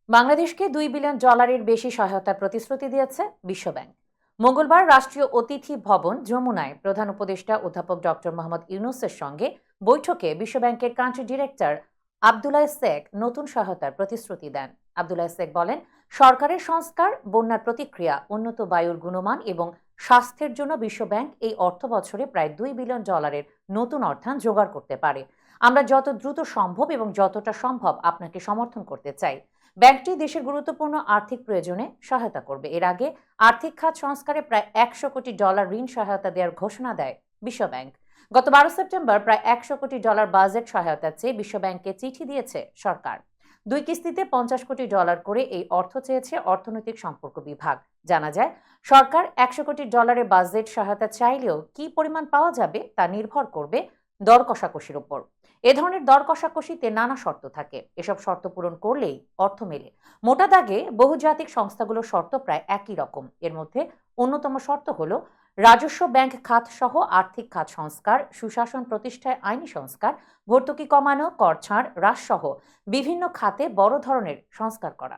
বাংলাদেশকে $2 বিলিয়ন বেশি সহায়তার প্রতিশ্রুতি দিয়েছে বিশ্বব্যাংক। মঙ্গলবার রাষ্ট্রীয় অতিথি ভবন যমুনায় প্রধান উপদেষ্টা অধ্যাপক ডক্টর মোহাম্মদ ইউনূসের সঙ্গে বৈঠকে বিশ্বব্যাংকের কান্ট্রি ডিরেক্টর আব্দুল্লাহ শেখ নতুন সহায়তার প্রতিশ্রুতি দেন। আব্দুল্লাহ শেখ বলেন, সরকারের সংস্কার, বন্যার প্রতিক্রিয়া, উন্নত বায়ুর গুণমান এবং স্বাস্থ্যের জন্য বিশ্বব্যাংক এই অর্থ বছরে প্রায় $2 বিলিয়ন নতুন অর্থায়ন জোগাড় করতে পারে। আমরা যত দ্রুত সম্ভব এবং যতটা সম্ভব আপনাকে সমর্থন করতে চাই। ব্যাংকটি দেশের গুরুত্বপূর্ণ আর্থিক প্রয়োজনে সহায়তা করবে। এর আগে আর্থিক খাত সংস্কারে প্রায় $100 কোটি ঋণ সহায়তা দেওয়ার ঘোষণা দেয় বিশ্বব্যাংক। গত 12 সেপ্টেম্বর প্রায় $100 কোটি বাজেট সহায়তা চেয়ে বিশ্বব্যাংককে চিঠি দিয়েছে সরকার। 2 কিস্তিতে $50 কোটি করে এই অর্থ চেয়েছে অর্থনৈতিক সম্পর্ক বিভাগ। জানা যায়, সরকার $100 কোটি বাজেট সহায়তা চাইলেও কি পরিমাণ পাওয়া যাবে তা নির্ভর করবে দর কষাকষির উপর। এ ধরনের দর কষাকষিতে নানা শর্ত থাকে। এসব শর্ত পূরণ করলেই অর্থ মেলে। মোটা দাগে বহুজাতিক সংস্থাগুলোর শর্ত প্রায় একই রকম। এর মধ্যে অন্যতম শর্ত হলো রাজস্ব ব্যাংক খাত সহ আর্থিক খাত সংস্কার, সুশাসন প্রতিষ্ঠায় আইনি সংস্কার, ভর্তুকি কমানো, কর ছাড় হ্রাস সহ বিভিন্ন খাতে বড় ধরনের সংস্কার করা।